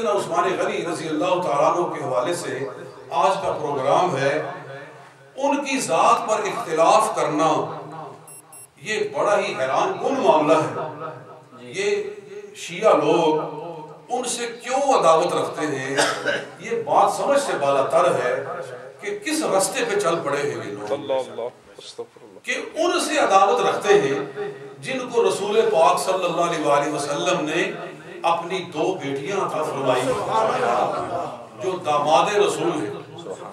سیدنا عثمان غنی رضی اللہ تعالیٰ عنہ کے حوالے سے آج کا پروگرام ہے۔ ان کی ذات پر اختلاف کرنا یہ بڑا ہی حیران کن معاملہ ہے۔ یہ شیعہ لوگ ان سے کیوں عداوت رکھتے ہیں، یہ بات سمجھ سے بالا تر ہے کہ کس رستے پہ چل پڑے ہیں یہ لوگ کہ ان سے عداوت رکھتے ہیں جن کو رسول پاک صلی اللہ علیہ وسلم نے اپنی 2 بیٹیاں عطا فرمائی جو داماد رسول ہیں۔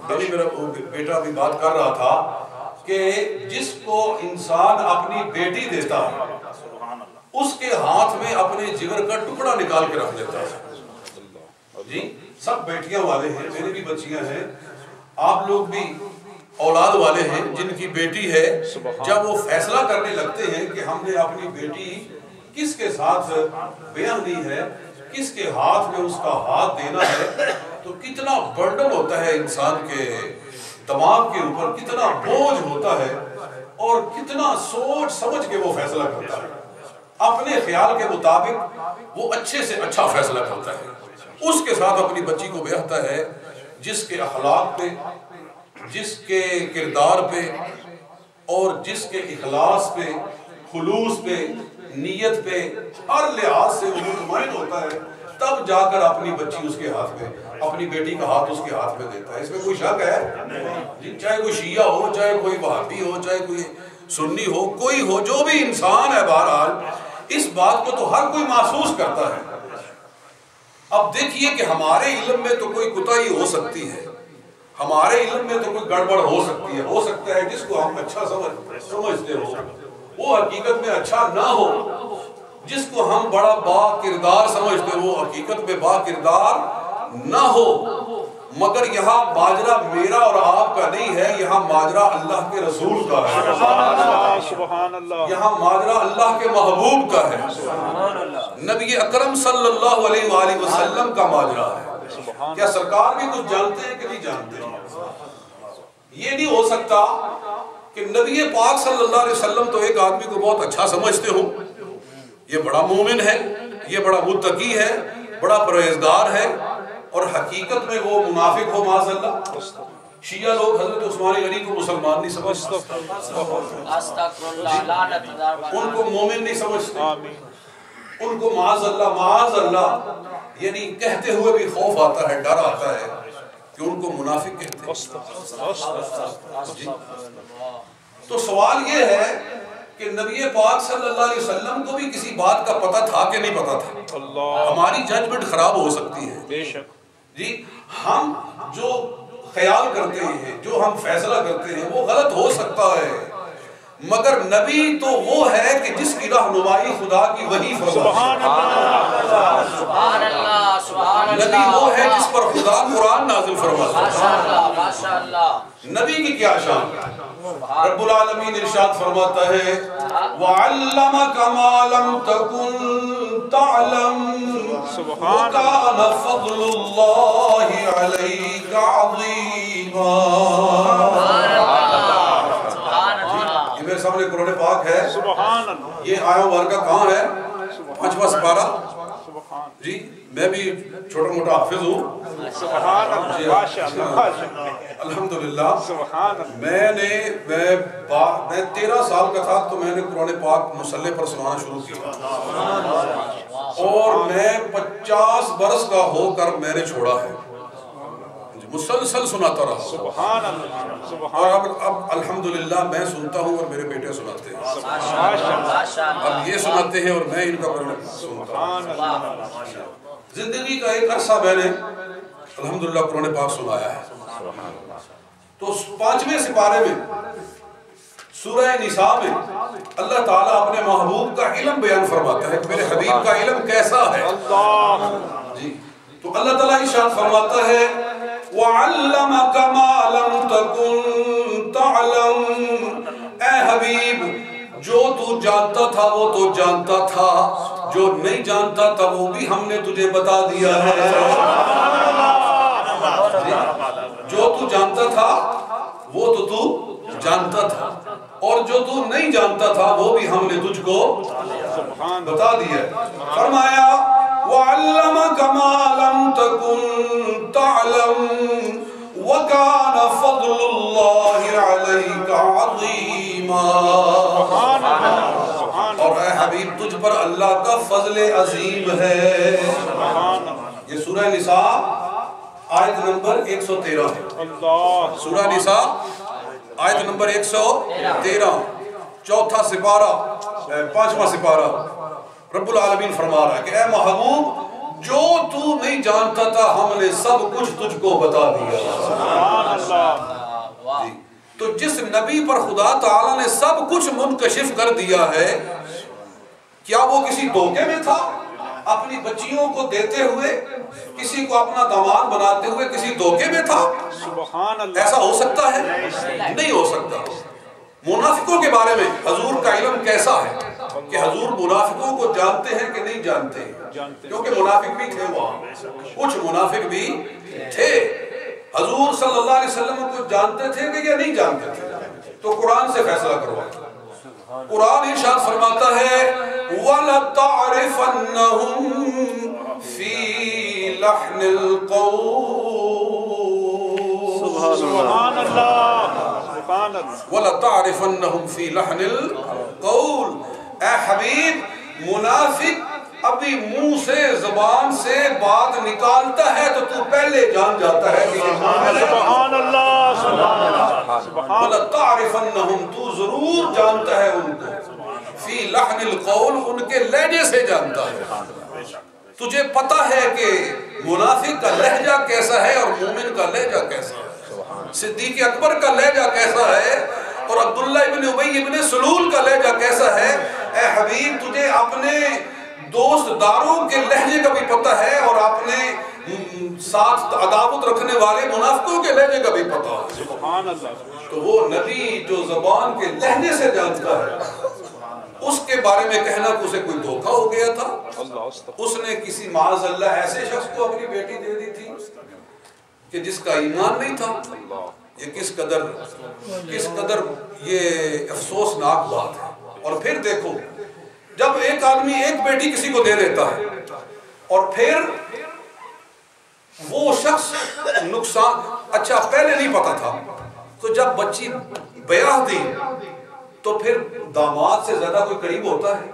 ابھی میرا بیٹا بھی بات کر رہا تھا کہ جس کو انسان اپنی بیٹی دیتا ہے اس کے ہاتھ میں اپنے جگر کا ٹکڑا نکال کے رکھ دیتا ہے۔ جی سب بیٹیاں والے ہیں، میری بھی بچیاں ہیں، آپ لوگ بھی اولاد والے ہیں جن کی بیٹی ہے۔ جب وہ فیصلہ کرنے لگتے ہیں کہ ہم نے اپنی بیٹی کس کے ساتھ بیعت دی ہے، کس کے ہاتھ میں اس کا ہاتھ دینا ہے، تو کتنا برڈن ہوتا ہے انسان کے دماغ کے اوپر، کتنا بوجھ ہوتا ہے اور کتنا سوچ سمجھ کے وہ فیصلہ کرتا ہے۔ اپنے خیال کے مطابق وہ اچھے سے اچھا فیصلہ کرتا ہے، اس کے ساتھ اپنی بچی کو بیاہتا ہے جس کے اخلاق پہ، جس کے کردار پہ اور جس کے اخلاص پہ، خلوص پہ، نیت پہ، ہر لحاظ سے وہ مطمئن ہوتا ہے، تب جا کر اپنی بچی اس کے ہاتھ میں، اپنی بیٹی کا ہاتھ اس کے ہاتھ میں دیتا ہے۔ اس میں کوئی شک ہے؟ چاہے کوئی شیعہ ہو، چاہے کوئی وہابی ہو، چاہے کوئی سنی ہو، کوئی ہو، جو بھی انسان ہے، بہرحال اس بات کو تو ہر کوئی محسوس کرتا ہے۔ اب دیکھیے کہ ہمارے علم میں تو کوئی کوتاہی ہو سکتی ہے، ہمارے علم میں تو کوئی گڑبڑ ہو سکتی ہے، ہو سکتا ہے جس کو ہم اچھا سمجھتے ہو وہ حقیقت میں اچھا نہ ہو، جس کو ہم بڑا با کردار سمجھتے ہو وہ حقیقت میں با کردار نہ ہو۔ مگر یہاں ماجرا میرا اور آپ کا نہیں ہے، یہاں ماجرا اللہ کے رسول کا ہے، یہاں ماجرا اللہ کے محبوب کا ہے، نبی اکرم صلی اللہ علیہ وآلہ وسلم کا ماجرا ہے۔ کیا سرکار بھی کچھ جانتے ہیں کہ نہیں جانتے ہیں؟ یہ نہیں ہو سکتا کہ نبی پاک صلی اللہ علیہ وسلم تو ایک آدمی کو بہت اچھا سمجھتے ہو، یہ بڑا مومن ہے، یہ بڑا متقی ہے، بڑا پرہیزگار ہے، اور حقیقت میں وہ منافق ہو معاذ اللہ۔ شیعہ لوگ حضرت عثمان غنی کو مسلمان نہیں سمجھتے، ان کو مومن نہیں سمجھتے، ان کو معاذ اللہ یعنی کہتے ہوئے بھی خوف آتا ہے، ڈر آتا ہے کہ ان کو منافق کہتے ہیں۔ تو سوال یہ ہے کہ نبی پاک صلی اللہ علیہ وسلم کو بھی کسی بات کا پتہ تھا کہ نہیں پتہ تھا؟ ہماری ججمنٹ خراب ہو سکتی ہے، بے شک جی، ہم جو خیال کرتے ہیں، جو ہم فیصلہ کرتے ہیں وہ غلط ہو سکتا ہے، مگر نبی تو وہ ہے کہ جس کی رہنمائی خدا کی وحی فرماتی ہے، نبی وہ ہے جس پر خدا قرآن نازل فرماتا ہے۔ نبی کی کیا شان؟ رب العالمین ارشاد فرماتا ہے وَعَلَّمَكَ مَا لَمْ تَكُنْ تَعْلَمْ وَكَانَ فَضْلُ اللَّهِ عَلَيْكَ عَظِيمًا۔ یہ میرے سامنے قرآن پاک ہے، یہ آیہ مبارکہ کہاں ہے؟ 5واں سپارہ۔ جی میں بھی چھوٹا موٹا حافظ ہوں الحمدللہ۔ میں 13 سال کا تھا تو میں نے قرآن پاک مصلی پر سنانا شروع کیا، اور میں 50 برس کا ہو کر میں نے چھوڑا ہے، مسلسل سناتا رہا، اور اب الحمدللہ میں سنتا ہوں اور میرے بیٹے سناتے ہیں، اب یہ سناتے ہیں اور میں ان کا قرآن سنتا ہوں۔ زندگی کا ایک عرصہ میں نے الحمدللہ قرآن پاک سنایا ہے۔ تو 5ویں سپارے میں سورہ نساء میں اللہ تعالیٰ اپنے محبوب کا علم بیان فرماتا ہے کہ میرے حبیب کا علم کیسا ہے جی۔ تو اللہ تعالیٰ ارشاد فرماتا ہے وَعَلَّمَكَ مَا لَمْ تَكُنْ تَعْلَمْ، اے حبیب جو تو جانتا تھا وہ تو جانتا تھا، جو نہیں جانتا تھا وہ بھی ہم نے تجھے بتا دیا ہے۔ جو تو جانتا تھا وہ تو جانتا تھا، اور جو تو نہیں جانتا تھا وہ بھی ہم نے تجھ کو بتا دیا ہے۔ فرمایا وَعَلَّمَكَ مَا لَمْ تَكُنْ كان فضل الله عليك عظيما. اور اے حبیب تجھ پر اللہ کا فضل عظیم ہے. یہ سورہ نساء آیت نمبر 113 ہے. سورہ نساء آیت نمبر 113 چوتھا سپارہ 5واں سپارہ. رب العالمین فرما رہا ہے کہ اے محبوب جو تو نہیں جانتا تھا ہم نے سب کچھ تجھ کو بتا دیا. تو جس نبی پر خدا تعالیٰ نے سب کچھ منکشف کر دیا ہے، کیا وہ کسی دھوکے میں تھا؟ اپنی بچیوں کو دیتے ہوئے، کسی کو اپنا داماد بناتے ہوئے کسی دھوکے میں تھا؟ ایسا ہو سکتا ہے؟ نہیں ہو سکتا. منافقوں کے بارے میں حضور کا علم کیسا ہے کہ حضور منافقوں کو جانتے ہیں کہ نہیں جانتے؟ کیونکہ منافق بھی تھے وہاں، کچھ منافق بھی تھے. حضور صلی اللہ علیہ وسلم کو جانتے تھے کہ یا نہیں جانتے تھے؟ تو قرآن سے فیصلہ کروایا. قرآن ارشاد فرماتا ہے وَلَتَعْرِفَنَّهُمْ فِي لَحْنِ الْقَوْلِ. سبحان اللہ. وَلَتَعْرِفَنَّهُمْ فِي لَحْنِ الْقَوْلِ. اے حبیب منافق ابھی منہ سے زبان سے بات نکالتا ہے تو تو پہلے جان جاتا ہے کہ سبحان اللہ. وَلَتَعْرِفَنَّهُمْ تو ضرور جانتا ہے ان کو، فی لحن القول ان کے لہجے سے جانتا ہے. تجھے پتا ہے کہ منافق کا لہجہ کیسا ہے اور مومن کا لہجہ کیسا ہے، صدیق اکبر کا لہجہ کیسا ہے اور عبداللہ ابن ابی ابن سلول کا لہجہ کیسا ہے. اے حبیب تجھے اپنے دوست داروں کے لہجے کا بھی پتہ ہے اور اپنے ساتھ عداوت رکھنے والے منافقوں کے لہجے کا بھی پتہ ہے. سبحان اللہ. تو وہ نبی جو زبان کے لہجے سے جانتا ہے، اس کے بارے میں کہنا کہ اسے کوئی دھوکہ ہو گیا تھا، اس نے کسی معاذ اللہ ایسے شخص کو اپنی بیٹی دے دی تھی کہ جس کا ایمان نہیں تھا. یہ کس قدر یہ افسوسناک بات ہے. اور پھر دیکھو جب ایک آدمی ایک بیٹی کسی کو دے دیتا ہے اور پھر وہ شخص نقصان، اچھا پہلے نہیں پتا تھا تو جب بچی بیاہ دی تو پھر داماد سے زیادہ کوئی قریب ہوتا ہے؟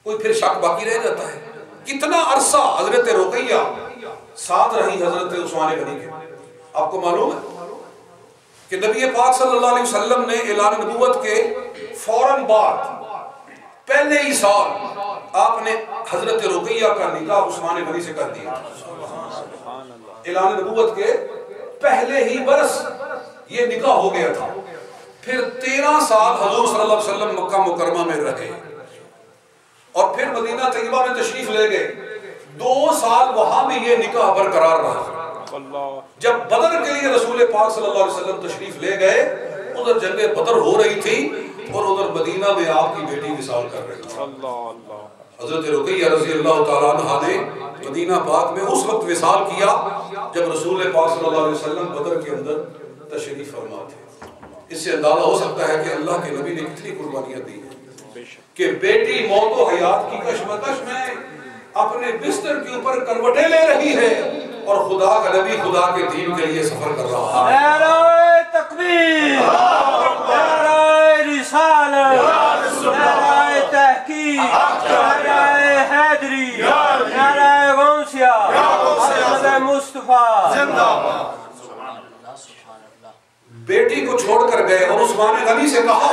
کوئی پھر شک باقی رہ جاتا ہے. کتنا عرصہ حضرت رقیہ ساتھ رہی حضرت عثمان غنی کے. آپ کو معلوم ہے کہ نبی پاک صلی اللہ علیہ وسلم نے اعلان نبوت کے فوراً بعد پہلے ہی سال آپ نے حضرت رقیہ کا نکاح عثمان غنی سے کر دیا. اعلان نبوت کے پہلے ہی برس یہ نکاح ہو گیا تھا. پھر 13 سال حضور صلی اللہ علیہ وسلم مکہ مکرمہ میں رہے اور پھر مدینہ طیبہ میں تشریف لے گئے. 2 سال وہاں بھی یہ نکاح برقرار رہا. جب بدر کے لیے رسول پاک صلی اللہ علیہ وسلم تشریف لے گئے، ادھر جنگ بدر ہو رہی تھی اور ادھر مدینہ میں آپ کی بیٹی وصال کر رہی تھی. حضرت رقیہ رضی اللہ تعالیٰ عنہ نے مدینہ پاک میں اس وقت وصال کیا جب رسول پاک صلی اللہ علیہ وسلم بدر کے اندر تشریف فرما تھے. اس سے اندازہ ہو سکتا ہے کہ اللہ کے نبی نے کتنی قربانیاں دی ہیں کہ بیٹی موت و حیات کی کشمکش میں اپنے بستر کے اوپر کروٹیں لے رہی ہے اور خدا کا نبی خدا کے دین کے لیے سفر کر رہا ہے. نعرہ تکبیر، نعرہ رسالت، نعرہ تحقیق، نعرہ حیدری، نعرہ غوثیہ، محمد مصطفیٰ زندہ باد. بیٹی کو چھوڑ کر گئے اور عثمان غنی سے کہا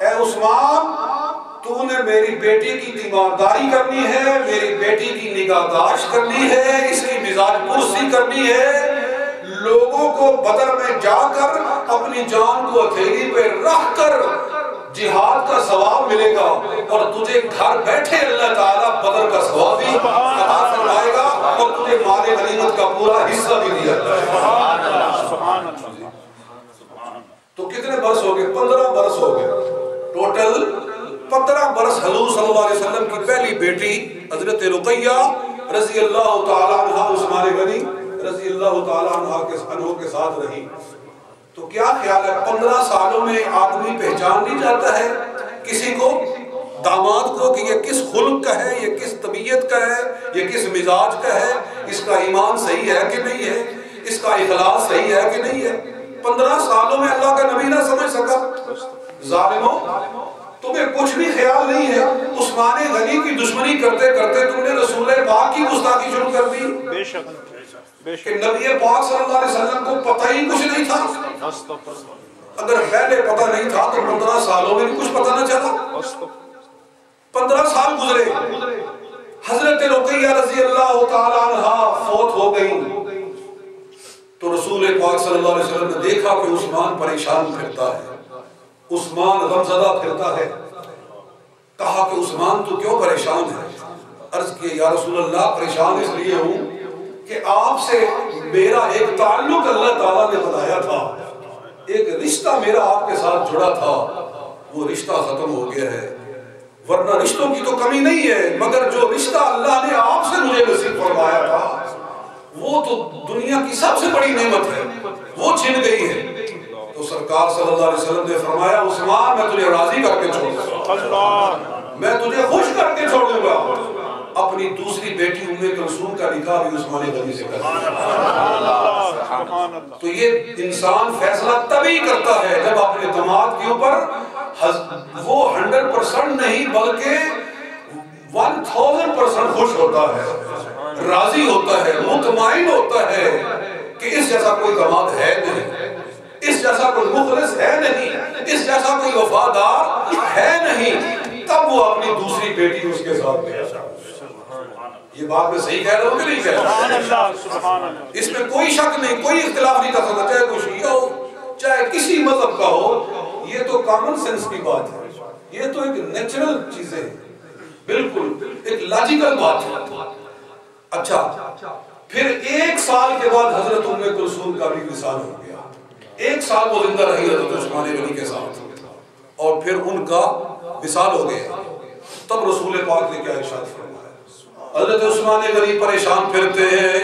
اے عثمان تو نے میری بیٹی کی تیمارداری کرنی ہے، میری بیٹی کی نگہداشت کرنی ہے، اس کی مزاج پرسی کرنی ہے. لوگوں کو بدر میں جا کر اپنی جان کو ہتھیلی پہ رکھ کر جہاد کا ثواب ملے گا اور تجھے گھر بیٹھے اللہ تعالیٰ بدر کا ثواب بھی عطا فرمائے گا اور تجھے مال غنیمت کا پورا حصہ بھی دیا جائے گا. تو کتنے برس ہو گئے؟ 15 برس ہو گئے. ٹوٹل 15 برس حضور صلی اللہ علیہ وسلم کی پہلی بیٹی حضرت رقیہ رضی اللہ تعالیٰ عنہ عثمان غنی رضی اللہ تعالیٰ عنہ کے ساتھ رہی. تو کیا خیال ہے 15 سالوں میں آدمی پہچان نہیں جاتا ہے کسی کو، داماد کو، کہ یہ کس خلق کا ہے، یہ کس طبیعت کا ہے، یہ کس مزاج کا ہے، اس کا ایمان صحیح ہے کہ نہیں ہے، اس کا اخلاص صحیح ہے کہ نہیں ہے؟ 15 سالوں میں اللہ کا نبی نہ سمجھ سکا؟ ظالموں، تمہیں کچھ بھی خیال نہیں ہے؟ عثمان غنی کی دشمنی کرتے کرتے تم نے رسول پاک کی گستاخی شروع کر دی کہ نبی پاک صلی اللہ علیہ وسلم کو پتہ ہی کچھ نہیں تھا۔ اگر پہلے پتہ نہیں تھا تو 15 سالوں میں بھی کچھ پتہ نہ چلا۔ 15 سال گزرے، حضرت رقیہ رضی اللہ تعالی عنہا فوت ہو گئیں، تو رسول پاک صلی اللہ علیہ وسلم نے دیکھا کہ عثمان پریشان پھرتا ہے، عثمان غمزدہ پھرتا ہے۔ کہا کہ عثمان تو کیوں پریشان ہے؟ عرض کیا یا رسول اللہ پریشان اس لیے ہوں کہ آپ سے میرا ایک تعلق اللہ تعالیٰ نے بنایا تھا، ایک رشتہ میرا آپ کے ساتھ جڑا تھا، وہ رشتہ ختم ہو گیا ہے۔ ورنہ رشتوں کی تو کمی نہیں ہے، مگر جو رشتہ اللہ نے آپ سے مجھے نصیب فرمایا تھا وہ تو دنیا کی سب سے بڑی نعمت ہے، وہ چھن گئی ہے۔ تو سرکار صلی اللہ علیہ وسلم نے فرمایا عثمان میں تجھے راضی کر کے چھوڑوں گا، میں تجھے خوش کر کے چھوڑوں گا۔ اپنی دوسری بیٹی ام کلثوم کا نکاح بھی عثمان غنی سے کر دیا۔ تو یہ انسان فیصلہ تبھی کرتا ہے جب اپنے دماغ کے اوپر وہ 100% نہیں بلکہ 1000% خوش ہوتا ہے، راضی ہوتا ہے، مطمئن ہوتا ہے کہ اس جیسا کوئی دماغ ہے نہیں، اس جیسا کوئی مخلص ہے نہیں، اس جیسا کوئی وفادار ہے نہیں، تب وہ اپنی دوسری بیٹی اس کے ساتھ لے آتا۔ یہ بات میں صحیح کہہ رہا ہوں کہ نہیں کہہ رہا ہوں؟ اس میں کوئی شک نہیں، کوئی اختلاف نہیں کر سکتا، چاہے کوئی شیعہ ہو چاہے کسی مذہب کا ہو، یہ تو کامن سینس کی بات ہے، یہ تو ایک نیچرل چیز ہے، بالکل ایک لاجیکل بات ہے۔ اچھا، پھر 1 سال کے بعد حضرت ام کلثوم کا بھی وصال ہو گیا، 1 سال وہ زندہ رہی حضرت عثمان غنی کے ساتھ، اور پھر ان کا وصال ہو گیا۔ تب رسول پاک نے کیا ارشاد فرمایا؟ حضرت عثمان غنی پریشان پھرتے ہیں،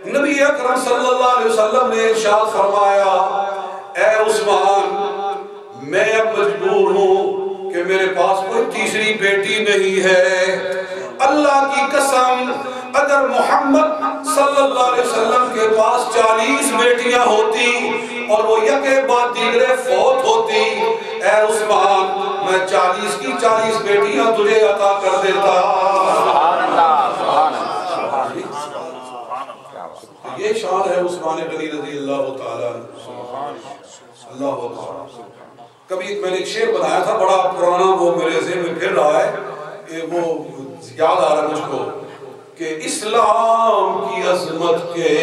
نبی اکرم صلی اللہ علیہ وسلم نے ارشاد فرمایا اے عثمان میں اب مجبور ہوں کہ میرے پاس کوئی تیسری بیٹی نہیں ہے، اللہ کی قسم اگر محمد صلی اللہ علیہ وسلم کے پاس 40 بیٹیاں ہوتی اور وہ یکے بعد دیگرے فوت ہوتی، اے عثمان میں 40 کی 40 بیٹیاں تجھے عطا کر دیتا۔ یہ شان ہے عثمان غنی رضی اللہ تعالیٰ اللہ تعالیٰ۔ کبھی میں نے ایک شعر بنایا تھا بڑا پرانا، وہ میرے ذہن میں پھر رہا ہے، وہ یاد آ رہا ہے مجھ کو کہ اسلام کی عظمت کے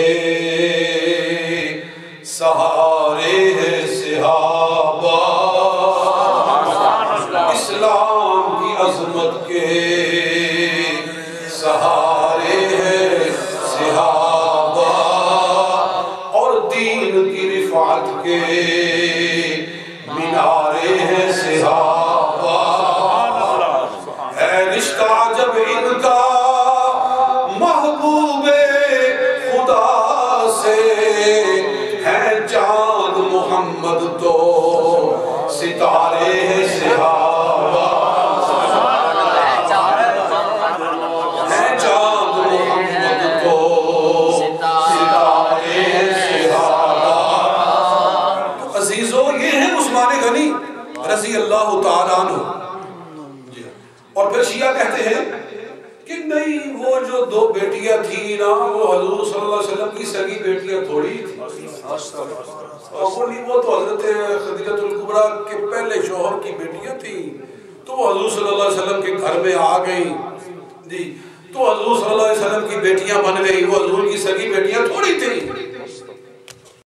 سہارے ہے صحابہ، اسلام کی عظمت کے سہارے ہے صحابہ، اور دین کی رفعت کے مینارے ہیں صحابہ، ہے رشتہ جب ان کا محبوب خدا سے، ہے چاند محمد تو ستارے ہیں صحابہ، ہے چاند محمد تو ستارے ہیں صحابہ۔ عزیزو یہ ہیں عثمان غنی رضی اللہ تعالیٰ عنہ۔ اور پھر شیعہ کہتے ہیں کہ نہیں وہ جو 2 بیٹیاں تھیں نا وہ حضور صلی اللہ علیہ وسلم کی سگی بیٹیاں تھوڑی تھیں، وہ تو حضرت خدیجہ الکبریٰ کے پہلے شوہر کی بیٹیاں تھیں، تو وہ حضور صلی اللہ علیہ وسلم کے گھر میں آ گئیں جی، تو حضور صلی اللہ علیہ وسلم کی بیٹیاں بن گئی، وہ حضور کی سگی بیٹیاں تھوڑی تھیں۔